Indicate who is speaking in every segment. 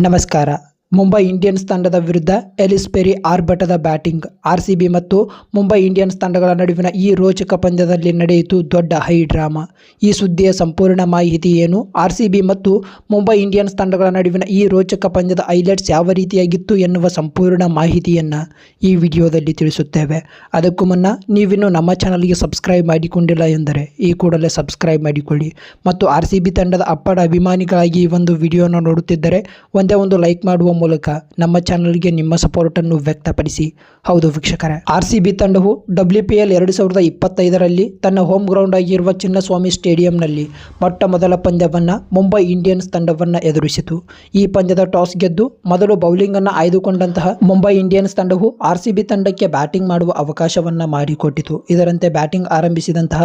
Speaker 1: ನಮಸ್ಕಾರ. ಮುಂಬೈ ಇಂಡಿಯನ್ಸ್ ತಂಡದ ವಿರುದ್ಧ ಎಲಿಸ್ ಪೆರಿ ಆರ್ಭಟದ ಬ್ಯಾಟಿಂಗ್. ಆರ್ಸಿಬಿ ಮತ್ತು ಮುಂಬೈ ಇಂಡಿಯನ್ಸ್ ತಂಡಗಳ ನಡುವಿನ ಈ ರೋಚಕ ಪಂದ್ಯದಲ್ಲಿ ನಡೆಯಿತು ದೊಡ್ಡ ಹೈ ಡ್ರಾಮಾ. ಈ ಸುದ್ದಿಯ ಸಂಪೂರ್ಣ ಮಾಹಿತಿ ಏನು, ಆರ್ಸಿಬಿ ಮತ್ತು ಮುಂಬೈ ಇಂಡಿಯನ್ಸ್ ತಂಡಗಳ ನಡುವಿನ ಈ ರೋಚಕ ಪಂದ್ಯದ ಹೈಲೈಟ್ಸ್ ಯಾವ ರೀತಿಯಾಗಿತ್ತು ಎನ್ನುವ ಸಂಪೂರ್ಣ ಮಾಹಿತಿಯನ್ನು ಈ ವಿಡಿಯೋದಲ್ಲಿ ತಿಳಿಸುತ್ತೇವೆ. ಅದಕ್ಕೂ ಮುನ್ನ ನೀವಿನ್ನೂ ನಮ್ಮ ಚಾನಲ್ಗೆ ಸಬ್ಸ್ಕ್ರೈಬ್ ಮಾಡಿಕೊಂಡಿಲ್ಲ ಎಂದರೆ ಈ ಕೂಡಲೇ ಸಬ್ಸ್ಕ್ರೈಬ್ ಮಾಡಿಕೊಳ್ಳಿ ಮತ್ತು ಆರ್ಸಿಬಿ ತಂಡದ ಅಪ್ಪಡ ಅಭಿಮಾನಿಗಳಾಗಿ ಈ ಒಂದು ವಿಡಿಯೋನ ನೋಡುತ್ತಿದ್ದರೆ ಒಂದೇ ಒಂದು ಲೈಕ್ ಮಾಡುವ ಮೂಲಕ ನಮ್ಮ ಚಾನಲ್ಗೆ ನಿಮ್ಮ ಸಪೋರ್ಟನ್ನು ವ್ಯಕ್ತಪಡಿಸಿ. ಹೌದು ವೀಕ್ಷಕರೇ, ಆರ್ಸಿಬಿ ತಂಡವು WPL 2025ರಲ್ಲಿ ತನ್ನ ಹೋಮ್ ಗ್ರೌಂಡ್ ಆಗಿರುವ ಚಿನ್ನಸ್ವಾಮಿ ಸ್ಟೇಡಿಯಂನಲ್ಲಿ ಮೊಟ್ಟ ಮೊದಲ ಪಂದ್ಯವನ್ನು ಮುಂಬೈ ಇಂಡಿಯನ್ಸ್ ತಂಡವನ್ನು ಎದುರಿಸಿತು. ಈ ಪಂದ್ಯದ ಟಾಸ್ ಗೆದ್ದು ಮೊದಲು ಬೌಲಿಂಗ್ ಅನ್ನು ಆಯ್ದುಕೊಂಡಂತಹ ಮುಂಬೈ ಇಂಡಿಯನ್ಸ್ ತಂಡವು ಆರ್ಸಿಬಿ ತಂಡಕ್ಕೆ ಬ್ಯಾಟಿಂಗ್ ಮಾಡುವ ಅವಕಾಶವನ್ನು ಮಾಡಿಕೊಟ್ಟಿತು. ಇದರಂತೆ ಬ್ಯಾಟಿಂಗ್ ಆರಂಭಿಸಿದಂತಹ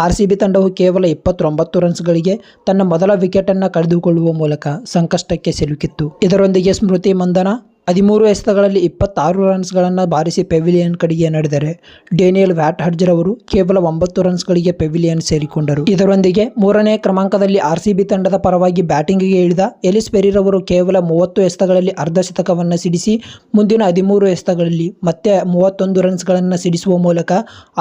Speaker 1: ಆರ್ಸಿಬಿ ತಂಡವು ಕೇವಲ 29 ರನ್ಸ್ಗಳಿಗೆ ತನ್ನ ಮೊದಲ ವಿಕೆಟ್ ಅನ್ನು ಕಳೆದುಕೊಳ್ಳುವ ಮೂಲಕ ಸಂಕಷ್ಟಕ್ಕೆ ಸಿಲುಕಿತ್ತು. ಇದರೊಂದಿಗೆ ಸ್ಮೃತಿ ಮಂದನ 13 ಎಸೆತಗಳಲ್ಲಿ 26 ರನ್ಸ್ಗಳನ್ನು ಬಾರಿಸಿ ಪೆವಿಲಿಯನ್ ಕಡೆಗೆ ನಡೆದರೆ ಡೇನಿಯಲ್ ವ್ಯಾಟ್ಹಡ್ಜರ್ ಅವರು ಕೇವಲ 9 ರನ್ಸ್ಗಳಿಗೆ ಪೆವಿಲಿಯನ್ ಸೇರಿಕೊಂಡರು. ಇದರೊಂದಿಗೆ ಮೂರನೇ ಕ್ರಮಾಂಕದಲ್ಲಿ ಆರ್ಸಿಬಿ ತಂಡದ ಪರವಾಗಿ ಬ್ಯಾಟಿಂಗಿಗೆ ಇಳಿದ ಎಲಿಸ್ ಪೆರಿರವರು ಕೇವಲ 30 ಎಸೆತಗಳಲ್ಲಿ ಅರ್ಧ ಶತಕವನ್ನು ಸಿಡಿಸಿ ಮುಂದಿನ 13 ಎಸೆತಗಳಲ್ಲಿ ಮತ್ತೆ 31 ರನ್ಸ್ಗಳನ್ನು ಸಿಡಿಸುವ ಮೂಲಕ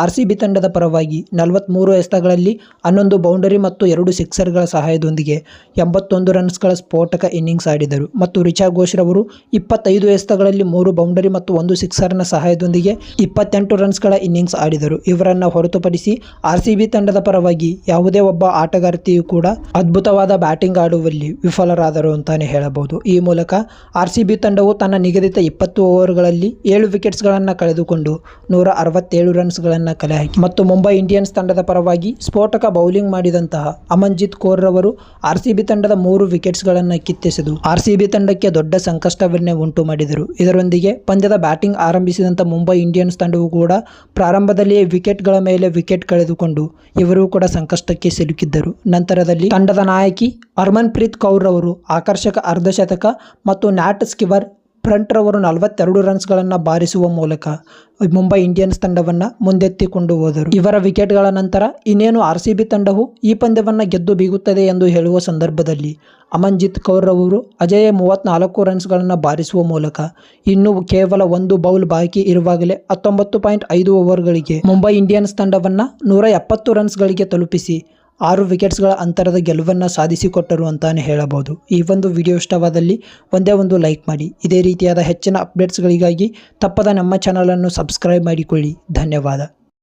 Speaker 1: ಆರ್ಸಿಬಿ ತಂಡದ ಪರವಾಗಿ 43 ಎಸೆತಗಳಲ್ಲಿ 11 ಬೌಂಡರಿ ಮತ್ತು 2 ಸಿಕ್ಸರ್ಗಳ ಸಹಾಯದೊಂದಿಗೆ 81 ರನ್ಸ್ಗಳ ಸ್ಫೋಟಕ ಇನ್ನಿಂಗ್ಸ್ ಆಡಿದರು ಮತ್ತು ರಿಚಾ ಘೋಷ್ ರವರು 25 ಎಸೆತಗಳಲ್ಲಿ 3 ಬೌಂಡರಿ ಮತ್ತು 1 ಸಿಕ್ಸರ್ನ ಸಹಾಯದೊಂದಿಗೆ 28 ರನ್ಸ್ಗಳ ಇನ್ನಿಂಗ್ಸ್ ಆಡಿದರು. ಇವರನ್ನು ಹೊರತುಪಡಿಸಿ ಆರ್ಸಿಬಿ ತಂಡದ ಪರವಾಗಿ ಯಾವುದೇ ಒಬ್ಬ ಆಟಗಾರ್ತಿಯೂ ಕೂಡ ಅದ್ಭುತವಾದ ಬ್ಯಾಟಿಂಗ್ ಆಡುವಲ್ಲಿ ವಿಫಲರಾದರು ಅಂತಾನೆ ಹೇಳಬಹುದು. ಈ ಮೂಲಕ ಆರ್ಸಿಬಿ ತಂಡವು ತನ್ನ ನಿಗದಿತ 20 ಓವರ್ಗಳಲ್ಲಿ 7 ವಿಕೆಟ್ಸ್ಗಳನ್ನು ಕಳೆದುಕೊಂಡು 167 ರನ್ಸ್ಗಳನ್ನು ಕಲೆ ಹಾಕಿ ಮತ್ತು ಮುಂಬೈ ಇಂಡಿಯನ್ಸ್ ತಂಡದ ಪರವಾಗಿ ಸ್ಫೋಟಕ ಬೌಲಿಂಗ್ ಮಾಡಿದಂತಹ ಅಮನ್ಜಿತ್ ಕೌರ್ ರವರು ಆರ್ಸಿಬಿ ತಂಡದ 3 ವಿಕೆಟ್ಸ್ಗಳನ್ನು ಕಿತ್ತೆಸೆದು ಆರ್ಸಿಬಿ ತಂಡಕ್ಕೆ ದೊಡ್ಡ ಸಂಕಷ್ಟವನ್ನೇ ಉಂಟು ಮಾಡಿದರು. ಇದರೊಂದಿಗೆ ಪಂದ್ಯದ ಬ್ಯಾಟಿಂಗ್ ಆರಂಭಿಸಿದಂಥ ಮುಂಬೈ ಇಂಡಿಯನ್ಸ್ ತಂಡವು ಕೂಡ ಪ್ರಾರಂಭದಲ್ಲಿಯೇ ವಿಕೆಟ್ಗಳ ಮೇಲೆ ವಿಕೆಟ್ ಕಳೆದುಕೊಂಡು ಇವರು ಕೂಡ ಸಂಕಷ್ಟಕ್ಕೆ ಸಿಲುಕಿದ್ದರು. ನಂತರದಲ್ಲಿ ತಂಡದ ನಾಯಕಿ ಹರ್ಮನ್ಪ್ರೀತ್ ಕೌರ್ ಅವರು ಆಕರ್ಷಕ ಅರ್ಧಶತಕ ಮತ್ತು ನ್ಯಾಟ್ ಸ್ಕಿವರ್ ಫ್ರಂಟ್ ರವರು 42 ರನ್ಸ್ಗಳನ್ನು ಬಾರಿಸುವ ಮೂಲಕ ಮುಂಬೈ ಇಂಡಿಯನ್ಸ್ ತಂಡವನ್ನು ಮುಂದೆತ್ತಿಕೊಂಡು ಹೋದರು. ಇವರ ವಿಕೆಟ್ಗಳ ನಂತರ ಇನ್ನೇನು ಆರ್ಸಿಬಿ ತಂಡವು ಈ ಪಂದ್ಯವನ್ನು ಗೆದ್ದು ಬೀಗುತ್ತದೆ ಎಂದು ಹೇಳುವ ಸಂದರ್ಭದಲ್ಲಿ ಅಮನ್ಜಿತ್ ಕೌರ್ ಅವರು ಅಜೇಯ 34 ರನ್ಸ್ಗಳನ್ನು ಬಾರಿಸುವ ಮೂಲಕ ಇನ್ನೂ ಕೇವಲ 1 ಬೌಲ್ ಬಾಕಿ ಇರುವಾಗಲೇ 19.5 ಓವರ್ಗಳಿಗೆ ಮುಂಬೈ ಇಂಡಿಯನ್ಸ್ ತಂಡವನ್ನು 170 ರನ್ಸ್ಗಳಿಗೆ ತಲುಪಿಸಿ 6 ವಿಕೆಟ್ಸ್ಗಳ ಅಂತರದ ಗೆಲುವನ್ನು ಸಾಧಿಸಿಕೊಟ್ಟರು ಅಂತಾನೆ ಹೇಳಬಹುದು. ಈ ಒಂದು ವಿಡಿಯೋ ಇಷ್ಟವಾದಲ್ಲಿ ಒಂದೇ ಒಂದು ಲೈಕ್ ಮಾಡಿ. ಇದೇ ರೀತಿಯಾದ ಹೆಚ್ಚಿನ ಅಪ್ಡೇಟ್ಸ್ಗಳಿಗಾಗಿ ತಪ್ಪದ ನಮ್ಮ ಚಾನಲನ್ನು ಸಬ್ಸ್ಕ್ರೈಬ್ ಮಾಡಿಕೊಳ್ಳಿ. ಧನ್ಯವಾದ.